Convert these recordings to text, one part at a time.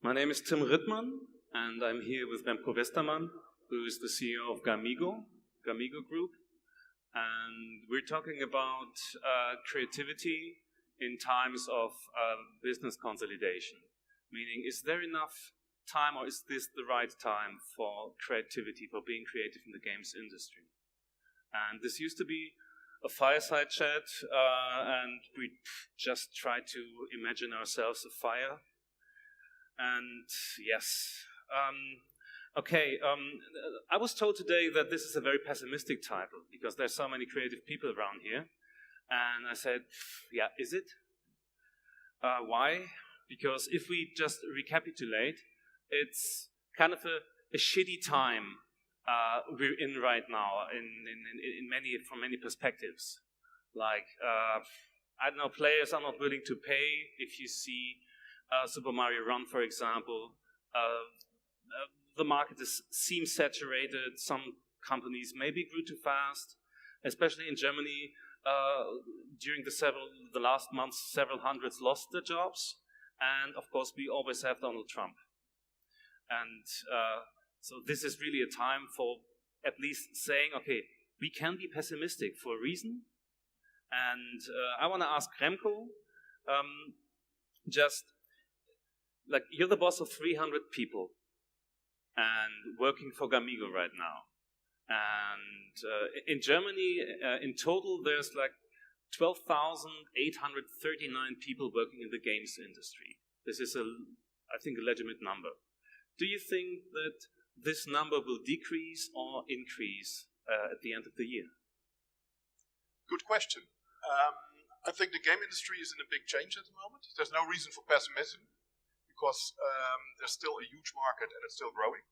My name is Tim Rittmann, and I'm here with Remco Westermann, who is the CEO of gamigo Group. And we're talking about creativity in times of business consolidation. Meaning, is there enough time, or is this the right time for creativity, for being creative in the games industry? And this used to be a fireside chat, and we just try to imagine ourselves a fire. And yes, I was told today that this is a very pessimistic title because there's so many creative people around here. And I said, yeah, is it? Why? Because if we just recapitulate, it's kind of a shitty time we're in right now from many perspectives. Like, I don't know, players are not willing to pay. If you see Super Mario Run, for example, the market seems saturated. Some companies maybe grew too fast, especially in Germany. During the last months, several hundreds lost their jobs, and of course, we always have Donald Trump. And so this is really a time for at least saying, okay, we can be pessimistic for a reason. And I want to ask Remco, just like, you're the boss of 300 people and working for gamigo right now. And in Germany, in total, there's like 12,839 people working in the games industry. This is, I think, a legitimate number. Do you think that this number will decrease or increase at the end of the year? Good question. I think the game industry is in a big change at the moment. There's no reason for pessimism because there's still a huge market and it's still growing.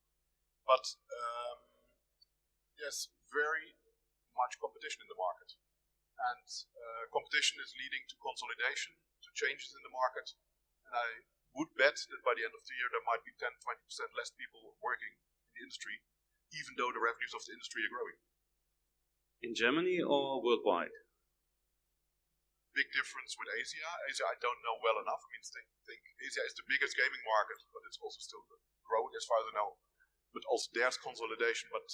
But there's very much competition in the market. And competition is leading to consolidation, to changes in the market. And I would bet that by the end of the year there might be 10-20% less people working in the industry, even though the revenues of the industry are growing. In Germany or worldwide? Big difference with Asia. Asia I don't know well enough. I mean, I think Asia is the biggest gaming market, but it's also still growing as far as I know. But also there's consolidation, but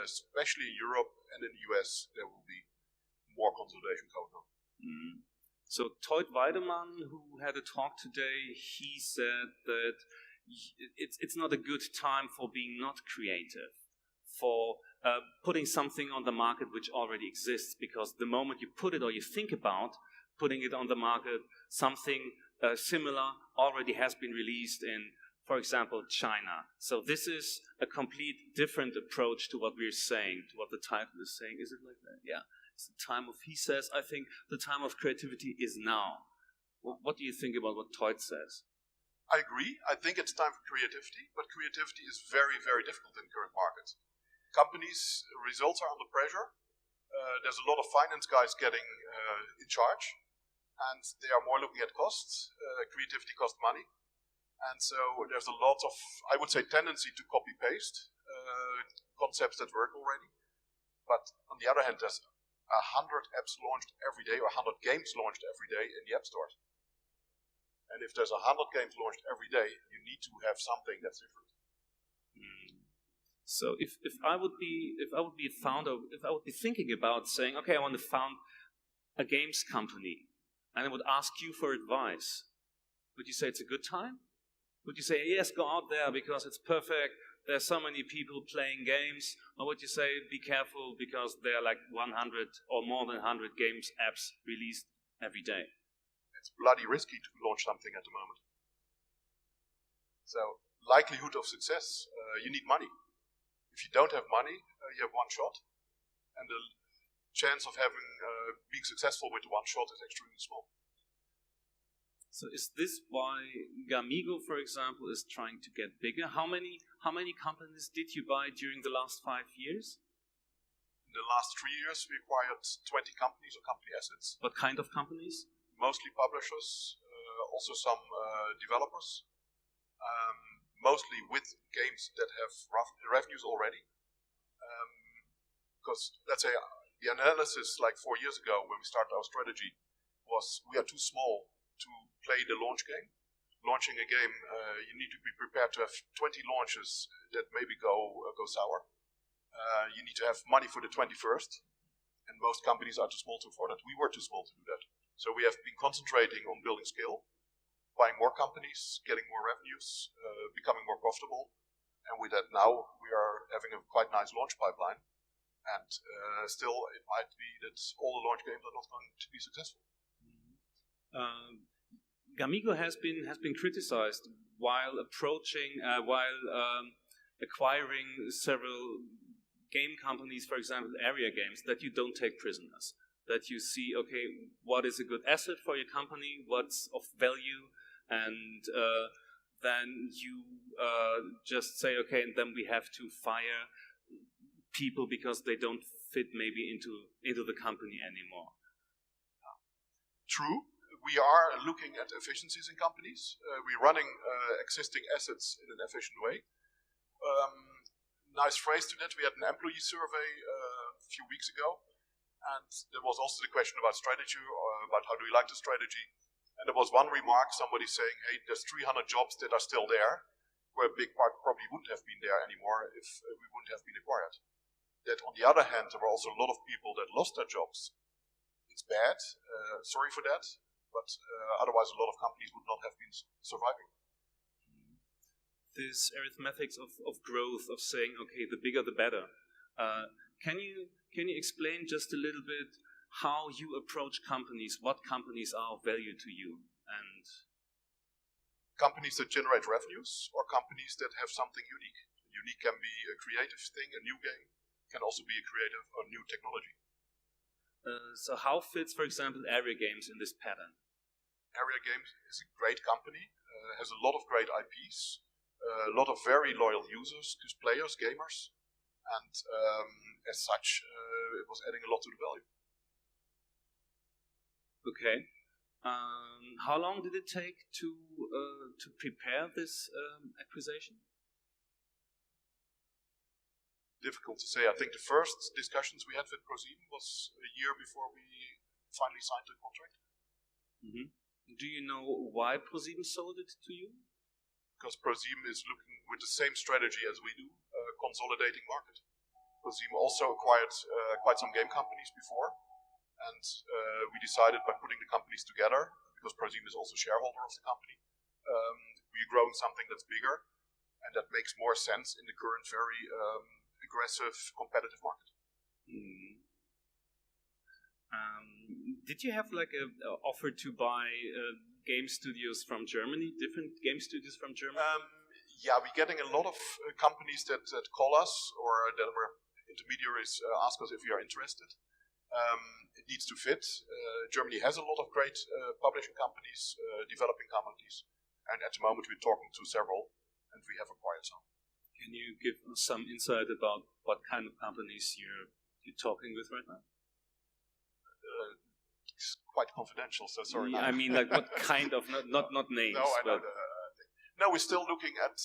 especially in Europe and in the US, there will be more consolidation going on. Mm. So Toyd Weidemann, who had a talk today, he said that it's not a good time for being not creative, for putting something on the market which already exists, because the moment you put it or you think about putting it on the market, something similar already has been released in, for example, China. So this is a complete different approach to what we're saying, to what the title is saying. Is it like that? Yeah. It's the time of, he says, I think the time of creativity is now. What do you think about what Toyd says? I agree. I think it's time for creativity, but creativity is very, very difficult in the current market. Companies' results are under pressure. There's a lot of finance guys getting in charge, and they are more looking at costs. Creativity costs money. And so there's a lot of, I would say, tendency to copy-paste concepts that work already. But on the other hand, there's 100 apps launched every day, or 100 games launched every day in the app stores. And if there's 100 games launched every day, you need to have something that's different. So if I would be a founder, if I would be thinking about saying, okay, I want to found a games company, and I would ask you for advice, would you say it's a good time? Would you say, yes, go out there because it's perfect, there's so many people playing games? Or would you say, be careful because there are like 100 or more than 100 games apps released every day? It's bloody risky to launch something at the moment. So, likelihood of success, you need money. If you don't have money, you have one shot. And the chance of being successful with one shot is extremely small. So is this why gamigo, for example, is trying to get bigger? How many companies did you buy during the last 5 years? In the last 3 years, we acquired 20 companies or company assets. What kind of companies? Mostly publishers, also some developers. Mostly with games that have revenues already. Because, let's say, the analysis like 4 years ago when we started our strategy was we are too small to play the launch game. launching a game, you need to be prepared to have 20 launches that maybe go sour. You need to have money for the 21st, and most companies are too small to afford that. We were too small to do that. So we have been concentrating on building skill, buying more companies, getting more revenues, becoming more profitable. And with that now, we are having a quite nice launch pipeline. And still, it might be that all the launch games are not going to be successful. Gamigo has been criticized while acquiring several game companies, for example, area games, that you don't take prisoners. That you see, okay, what is a good asset for your company, what's of value, and then you just say, okay, and then we have to fire people because they don't fit maybe into the company anymore. True. We are looking at efficiencies in companies. We're running existing assets in an efficient way. Nice phrase to that. We had an employee survey a few weeks ago, and there was also the question about strategy, or about how do we like the strategy. And there was one remark, somebody saying, hey, there's 300 jobs that are still there, where a big part probably wouldn't have been there anymore if we wouldn't have been acquired. That on the other hand, there were also a lot of people that lost their jobs. It's bad, sorry for that, but otherwise a lot of companies would not have been surviving. This arithmetics of growth, of saying, okay, the bigger the better. Can you explain just a little bit how you approach companies? What companies are of value to you? And companies that generate revenues, or companies that have something unique. Unique can be a creative thing, a new game, can also be a creative or new technology. So how fits, for example, Area Games in this pattern? Area Games is a great company, has a lot of great IPs, a lot of very loyal users, players, gamers, and as such, it was adding a lot to the value. Okay. How long did it take to prepare this acquisition? Difficult to say. I think the first discussions we had with ProSieben was a year before we finally signed the contract. Mm-hmm. Do you know why ProSieben sold it to you? Because ProSieben is looking with the same strategy as we do, consolidating market. ProSieben also acquired quite some game companies before, and we decided by putting the companies together, because ProSieben is also shareholder of the company, we're growing something that's bigger, and that makes more sense in the current very aggressive, competitive market. Mm. Did you have like a offer to buy game studios from Germany, different game studios from Germany? Yeah, we're getting a lot of companies that call us, or that were intermediaries ask us if we are interested. It needs to fit. Germany has a lot of great publishing companies, developing companies, and at the moment we're talking to several, and we have acquired some. Can you give some insight about what kind of companies you're talking with right now? It's quite confidential, so sorry. I mean, like what kind of, not names. No, I know the thing. No, we're still looking at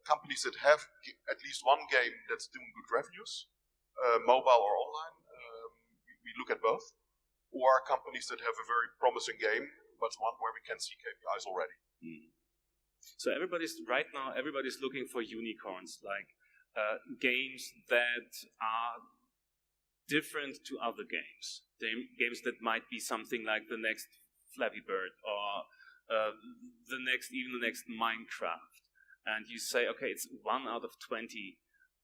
companies that have at least one game that's doing good revenues, mobile or online. We look at both. Or companies that have a very promising game, but one where we can see KPIs already. Mm. So everybody's looking for unicorns, like games that are different to other games. Games that might be something like the next Flappy Bird, or the next Minecraft. And you say, okay, it's 1 out of 20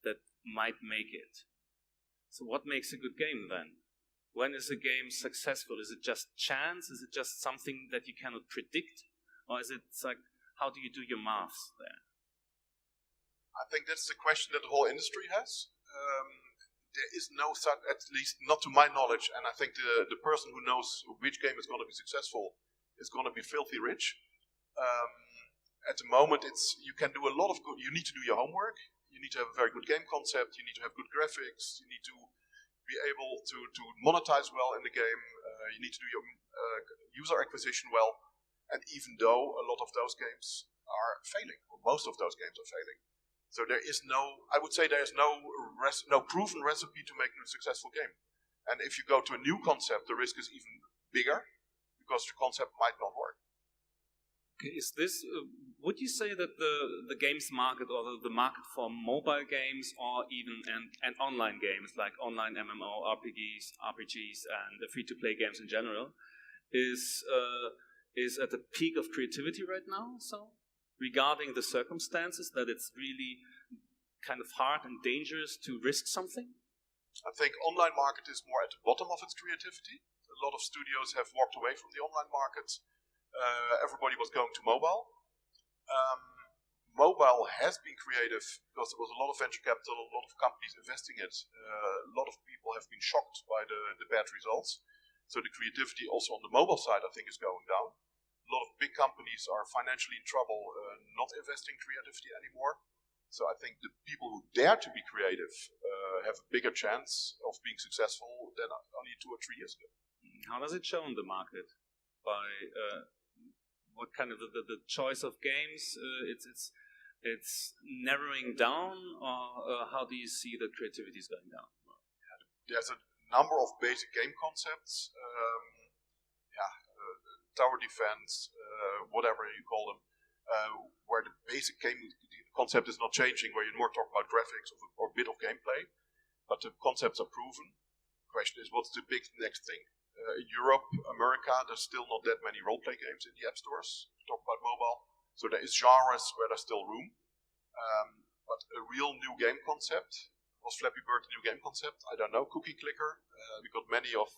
that might make it. So what makes a good game then? When is a game successful? Is it just chance? Is it just something that you cannot predict? Or is it like, how do you do your maths there? I think that's the question that the whole industry has. There is no such, at least not to my knowledge, and I think the person who knows which game is going to be successful is going to be filthy rich. At the moment, you can do a lot of good. You need to do your homework. You need to have a very good game concept. You need to have good graphics. You need to be able to monetize well in the game. You need to do your user acquisition well. And even though a lot of those games are failing, or most of those games are failing, so there is I would say there is no proven recipe to make a successful game. And if you go to a new concept, the risk is even bigger, because the concept might not work. Okay, is this? Would you say that the games market or the market for mobile games or even and online games like online MMO, RPGs, and the free-to-play games in general is at the peak of creativity right now? So, regarding the circumstances that it's really kind of hard and dangerous to risk something? I think online market is more at the bottom of its creativity. A lot of studios have walked away from the online market. Everybody was going to mobile. Mobile has been creative because there was a lot of venture capital, a lot of companies investing it. A lot of people have been shocked by the bad results. So the creativity also on the mobile side, I think, is going down. A lot of big companies are financially in trouble, not investing creativity anymore. So I think the people who dare to be creative have a bigger chance of being successful than only 2 or 3 years ago. How does it show in the market? By what kind of the choice of games? It's narrowing down, or how do you see that creativity is going down? There's a number of basic game concepts, tower defense, whatever you call them, where the basic game concept is not changing, where you more talk about graphics or a bit of gameplay, but the concepts are proven. The question is, what's the big next thing? In Europe, America, there's still not that many role-play games in the app stores. We talk about mobile. So there is genres where there's still room. But a real new game concept, was Flappy Bird a new game concept? I don't know. Cookie Clicker. We got many of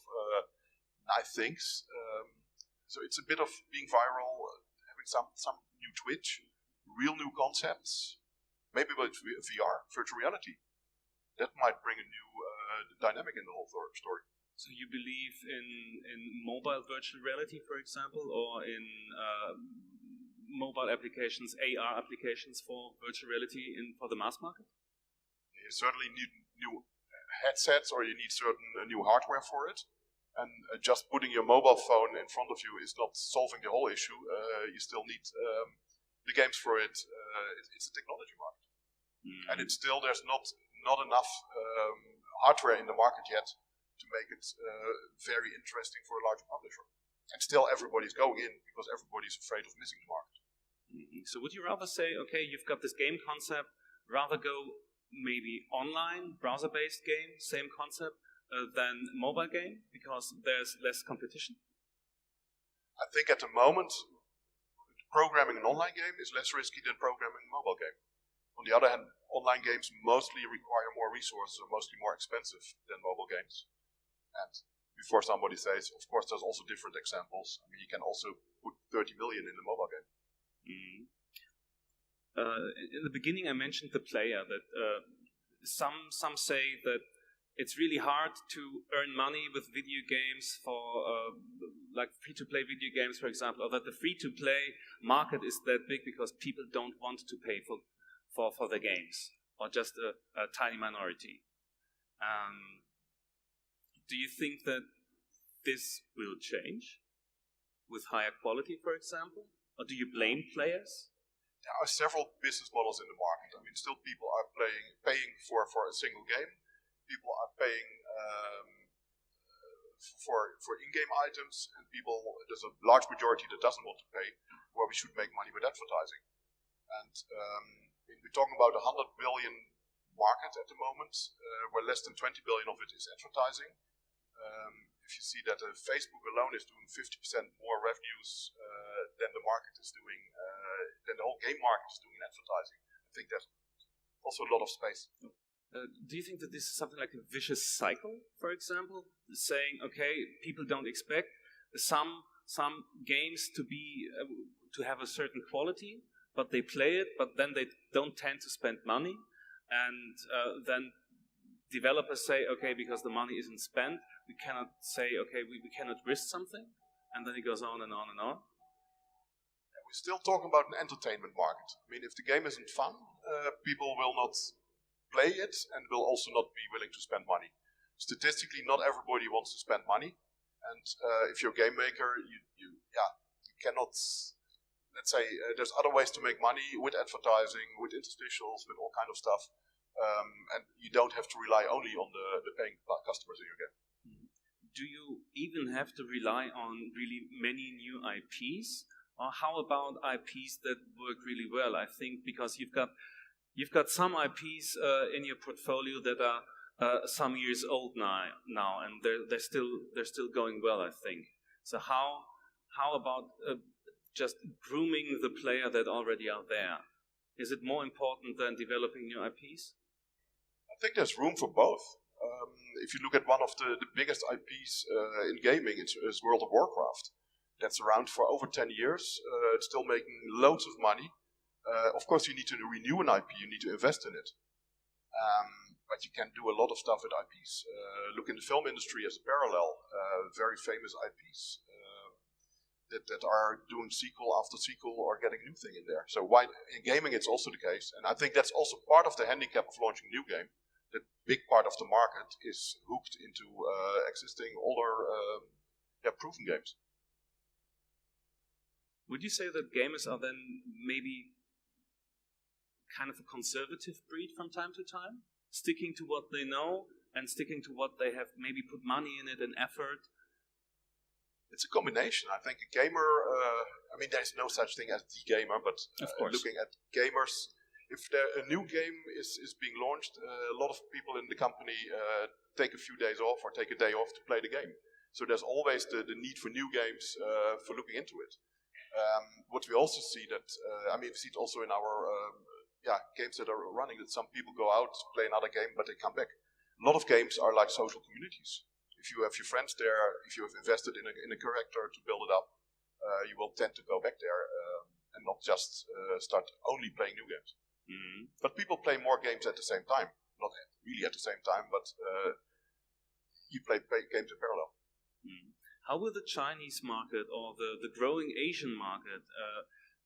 nice things. So it's a bit of being viral, having some new twitch, real new concepts. Maybe with VR, virtual reality. That might bring a new dynamic in the whole story. So you believe in mobile virtual reality, for example, or in mobile applications, AR applications for virtual reality for the mass market? You certainly need new headsets, or you need certain new hardware for it. And just putting your mobile phone in front of you is not solving the whole issue. You still need the games for it. It's a technology market. And it's still, there's not enough hardware in the market yet to make it very interesting for a large publisher. And still everybody's going in because everybody's afraid of missing the market. So would you rather say, okay, you've got this game concept, rather go maybe online, browser-based game, same concept, than mobile game, because there's less competition? I think at the moment, programming an online game is less risky than programming a mobile game. On the other hand, online games mostly require more resources, are mostly more expensive than mobile games. And before somebody says, of course, there's also different examples. I mean, you can also put 30 million in a mobile game. In the beginning, I mentioned the player, that some say that it's really hard to earn money with video games for like free-to-play video games, for example, or that the free-to-play market is that big because people don't want to pay for the games, or just a tiny minority. Do you think that this will change with higher quality, for example? Or do you blame players? There are several business models in the market. I mean, still people are paying for a single game. People are paying for in-game items, and there's a large majority that doesn't want to pay, where we should make money with advertising. And we're talking about a 100 billion market at the moment, where less than 20 billion of it is advertising. If you see that Facebook alone is doing 50% more revenues than the market is doing, than the whole game market is doing in advertising, I think there's also a lot of space. Do you think that this is something like a vicious cycle, for example? Saying, okay, people don't expect some games to have a certain quality, but they play it, but then they don't tend to spend money, and then developers say, okay, because the money isn't spent, we cannot say, okay, we cannot risk something, and then it goes on and on and on. We're still talking about an entertainment market. I mean, if the game isn't fun, people will not play it and will also not be willing to spend money. Statistically, not everybody wants to spend money, and if you're a game maker, you cannot. Let's say there's other ways to make money with advertising, with interstitials, with all kind of stuff, and you don't have to rely only on the paying customers in your game. Do you even have to rely on really many new IPs, Or how about IPs that work really well? I think because you've got some IPs in your portfolio that are some years old now, and they're still going well, I think. So how about just grooming the player that already are there? Is it more important than developing new IPs? I think there's room for both. If you look at one of the biggest IPs in gaming, it's World of Warcraft. That's around for over 10 years. It's still making loads of money. Of course, you need to renew an IP. You need to invest in it. But you can do a lot of stuff with IPs. Look in the film industry as a parallel. Very famous IPs that are doing sequel after sequel or getting a new thing in there. So in gaming, it's also the case. And I think that's also part of the handicap of launching a new game. That big part of the market is hooked into existing older, proven games. Would you say that gamers are then maybe kind of a conservative breed from time to time? Sticking to what they know and sticking to what they have maybe put money in it and effort? It's a combination. I think a gamer, there's no such thing as the gamer, but looking at gamers, if a new game is being launched, a lot of people in the company take a few days off or take a day off to play the game. So there's always the need for new games for looking into it. What we also see that, we see it also in our games that are running, that some people go out, play another game, but they come back. A lot of games are like social communities. If you have your friends there, if you have invested in a character to build it up, you will tend to go back there and not just start only playing new games. Mm-hmm. But people play more games at the same time. Not really at the same time, but you play games in parallel. Mm-hmm. How will the Chinese market or the growing Asian market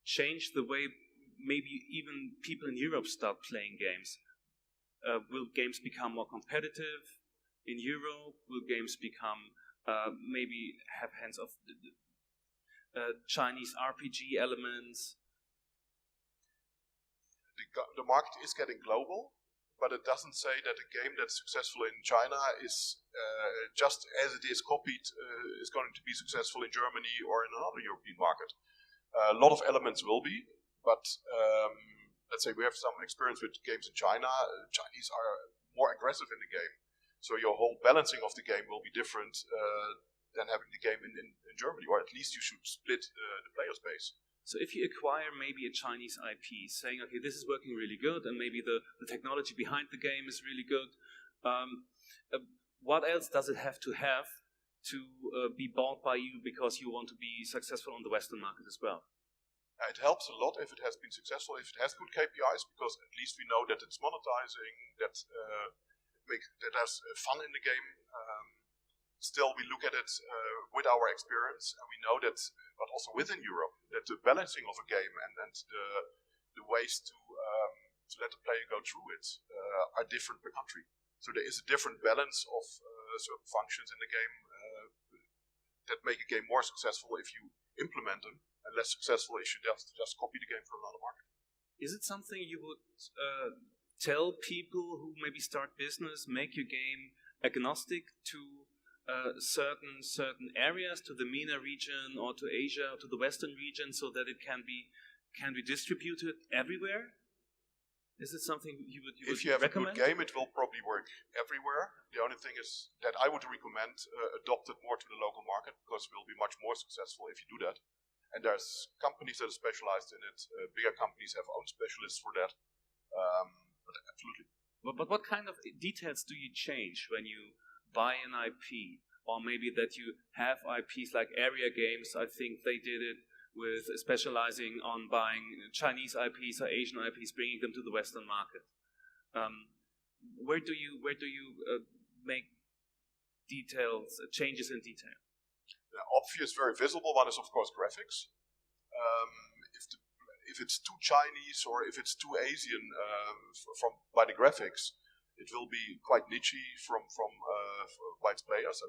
change the way maybe even people in Europe start playing games? Will games become more competitive in Europe? Will games become maybe have hands of Chinese RPG elements? The market is getting global, but it doesn't say that a game that's successful in China is just as it is copied is going to be successful in Germany or in another European market. A lot of elements will be, but let's say we have some experience with games in China. Chinese are more aggressive in the game, so your whole balancing of the game will be different than having the game in Germany, or at least you should split the player space. So if you acquire maybe a Chinese IP, saying, okay, this is working really good, and maybe the technology behind the game is really good, what else does it have to be bought by you because you want to be successful on the Western market as well? It helps a lot if it has been successful, if it has good KPIs, because at least we know that it's monetizing, that there's fun in the game. Still, we look at it with our experience, and we know that, but also within Europe, that the balancing of a game and the ways to let the player go through it are different per country. So there is a different balance of certain functions in the game that make a game more successful if you implement them, and less successful if you just copy the game from another market. Is it something you would tell people who maybe start business, make your game agnostic to certain areas, to the MENA region or to Asia or to the Western region, so that it can be distributed everywhere? Is it something you would if you have recommend? A good game, it will probably work everywhere. The only thing is that I would recommend adopt it more to the local market, because it will be much more successful if you do that. And there's companies that are specialized in it. Bigger companies have own specialists for that. But absolutely. But what kind of details do you change when you buy an IP? Or maybe that you have IPs like area games? I think they did it with specializing on buying Chinese IPs or Asian IPs, bringing them to the Western market. Where do you make changes in detail? The obvious, very visible one is, of course, graphics. If it's too Chinese or if it's too Asian by the graphics, it will be quite niche from white players.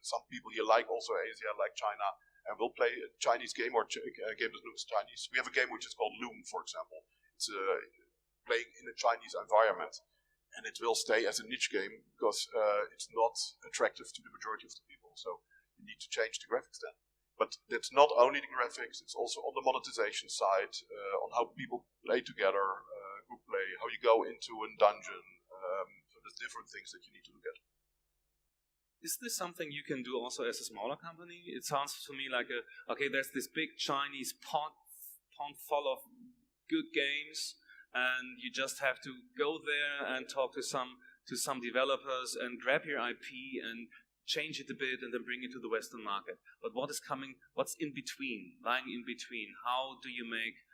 Some people here like also Asia, like China, and will play a Chinese game or a game that looks Chinese. We have a game which is called Loom, for example. It's playing in a Chinese environment, and it will stay as a niche game because it's not attractive to the majority of the people. So you need to change the graphics then. But it's not only the graphics, it's also on the monetization side, on how people play together, group play, how you go into a dungeon. So there's different things that you need to look at. Is this something you can do also as a smaller company? It sounds to me like there's this big Chinese pond full of good games, and you just have to go there and talk to some developers and grab your IP and change it a bit and then bring it to the Western market. But what's in between, lying in between? How do you make,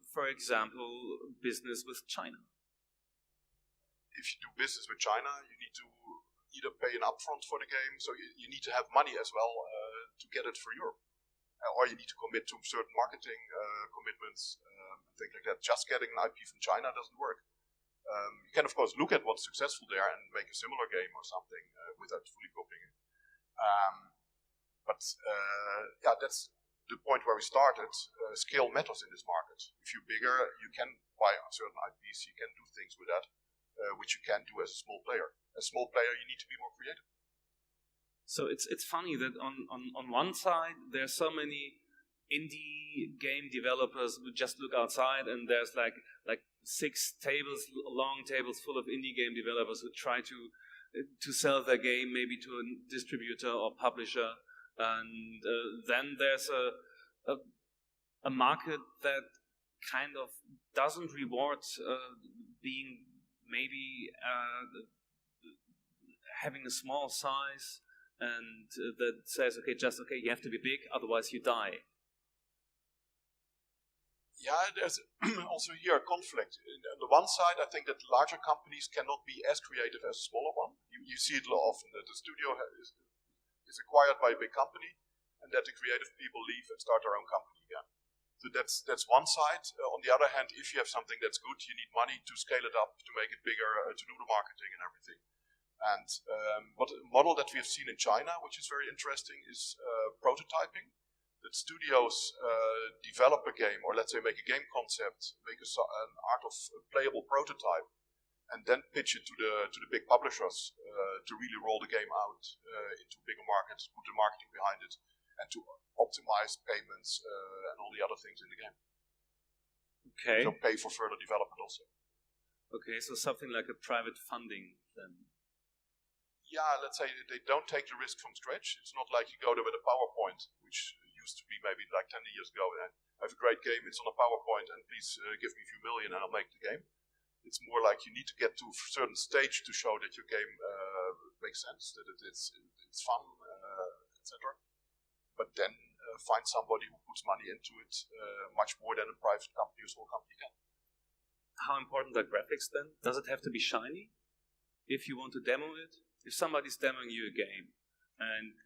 for example, business with China? If you do business with China, you need to either pay an upfront for the game, so you need to have money as well to get it for Europe. Or you need to commit to certain marketing commitments, things like that. Just getting an IP from China doesn't work. You can, of course, look at what's successful there and make a similar game or something without fully copying it. But that's the point where we started. Scale matters in this market. If you're bigger, you can buy certain IPs, you can do things with that, which you can't do as a small player. As a small player, you need to be more creative. So it's funny that on one side there's so many indie game developers who just look outside, and there's like 6 long tables full of indie game developers who try to sell their game maybe to a distributor or publisher, and then there's a market that kind of doesn't reward being maybe having a small size, and that says, you have to be big, otherwise you die. Yeah, there's also here a conflict. On the one side, I think that larger companies cannot be as creative as a smaller one. You see it often, that the studio is acquired by a big company, and that the creative people leave and start their own company again. So that's one side. On the other hand, if you have something that's good, you need money to scale it up, to make it bigger, to do the marketing and everything. And what a model that we have seen in China, which is very interesting, is prototyping. That studios develop a game, or let's say make a game concept, make an art of a playable prototype, and then pitch it to the big publishers to really roll the game out into bigger markets, put the marketing behind it, and to optimize payments and all the other things in the game. Okay. So pay for further development also. Okay, so something like a private funding then. Yeah, let's say they don't take the risk from scratch. It's not like you go there with a PowerPoint, which used to be maybe like 10 years ago. I have a great game, it's on a PowerPoint, and please give me a few million and I'll make the game. It's more like you need to get to a certain stage to show that your game makes sense, that it's fun, etc. But then find somebody who puts money into it much more than a private company or small company can. How important are graphics then? Does it have to be shiny if you want to demo it? If somebody's demoing you a game, and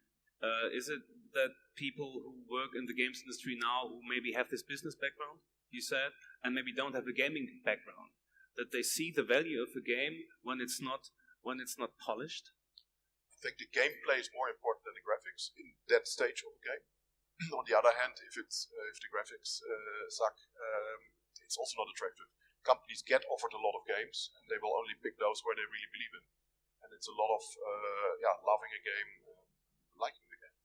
is it that people who work in the games industry now, who maybe have this business background, you said, and maybe don't have a gaming background, that they see the value of a game when it's not polished? I think the gameplay is more important than the graphics in that stage of the game. On the other hand, if the graphics suck, it's also not attractive. Companies get offered a lot of games, and they will only pick those where they really believe in. And it's a lot of loving a game, liking the game.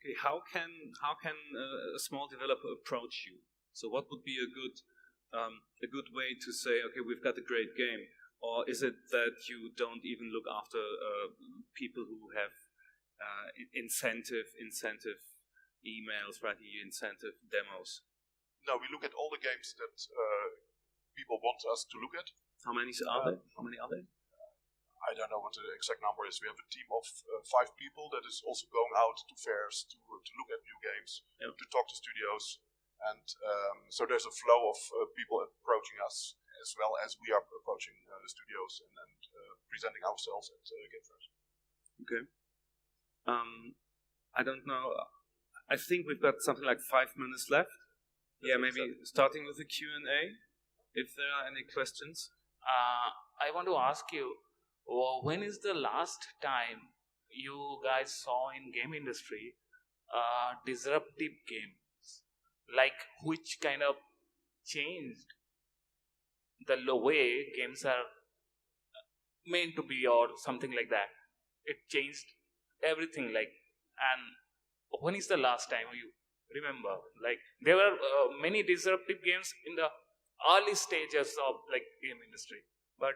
Okay, how can a small developer approach you? So what would be a good way to say, okay, we've got a great game? Or is it that you don't even look after people who have incentive emails, writing you incentive demos? No, we look at all the games that people want us to look at. How many are there? I don't know what the exact number is. We have a team of 5 people that is also going out to fairs to look at new games, to talk to studios. And so there's a flow of people approaching us, as well as we are approaching the studios and presenting ourselves at game fairs. Okay. I don't know. I think we've got something like 5 minutes left. Yeah, maybe starting with the Q&A, if there are any questions. I want to ask you, when is the last time you guys saw in game industry disruptive games? Like which kind of changed the way games are meant to be or something like that? It changed everything, and when is the last time you remember? Like there were many disruptive games in the early stages of like game industry, but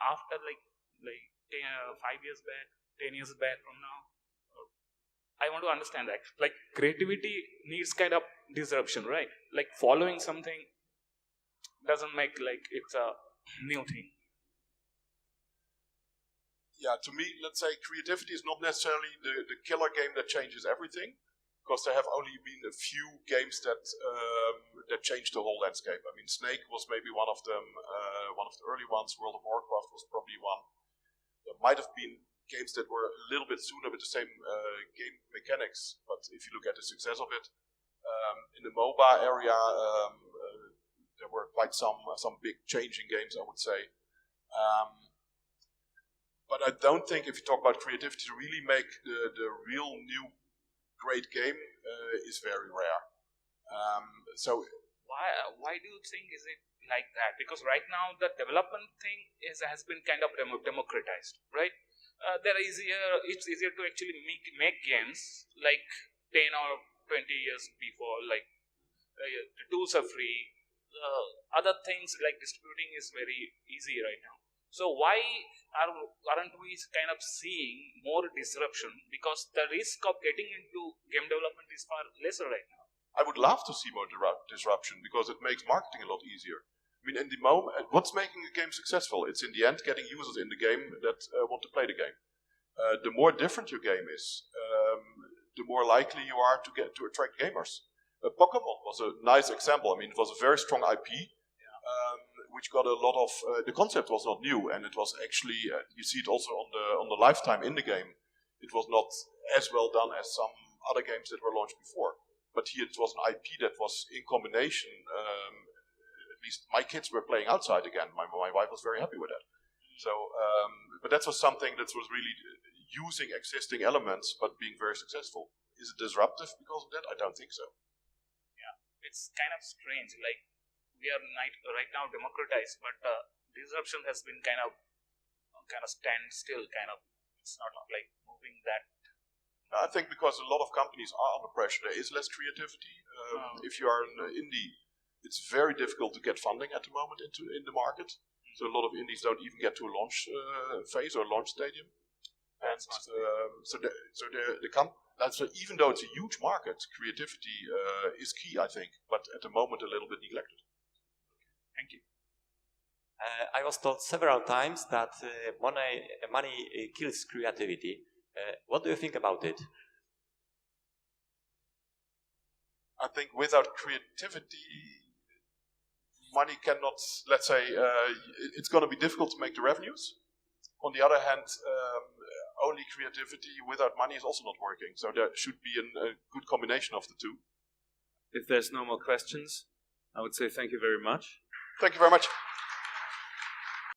after like 5 years back, 10 years back from now, I want to understand that like creativity needs kind of disruption, right? Like following something doesn't make like it's a new thing. Yeah, to me, let's say creativity is not necessarily the killer game that changes everything, because there have only been a few games that changed the whole landscape. I mean, Snake was maybe one of them, one of the early ones. World of Warcraft was probably one. There might have been games that were a little bit sooner with the same game mechanics, but if you look at the success of it, in the MOBA area, there were quite some big changing games, I would say. But I don't think if you talk about creativity, to really make the real new great game is very rare. So why do you think is it like that? Because right now the development thing has been kind of democratized, right? It's easier to actually make games like 10 or 20 years before. Like the tools are free. Other things like distributing is very easy right now. So why aren't we kind of seeing more disruption? Because the risk of getting into game development is far lesser right now. I would love to see more disruption because it makes marketing a lot easier. I mean, in the moment, what's making a game successful? It's in the end getting users in the game that want to play the game. The more different your game is, the more likely you are to attract gamers. Pokemon was a nice example. I mean, it was a very strong IP, which got a lot of. The concept was not new, and it was actually you see it also on the lifetime in the game. It was not as well done as some other games that were launched before. But here it was an IP that was in combination. At least my kids were playing outside again. My wife was very happy with that. So, but that was something that was really using existing elements, but being very successful. Is it disruptive because of that? I don't think so. Yeah, it's kind of strange. Like we are right now democratized, but disruption has been kind of stand still. It's not like moving that. I think because a lot of companies are under pressure, there is less creativity. If you are an indie, it's very difficult to get funding at the moment in the market. So a lot of indies don't even get to a launch phase or launch stadium. And so even though it's a huge market, creativity is key, I think, but at the moment a little bit neglected. Thank you. I was told several times that money kills creativity. What do you think about it? I think without creativity, money cannot, let's say, it's going to be difficult to make the revenues. On the other hand, only creativity without money is also not working. So there should be a good combination of the two. If there's no more questions, I would say thank you very much. Thank you very much.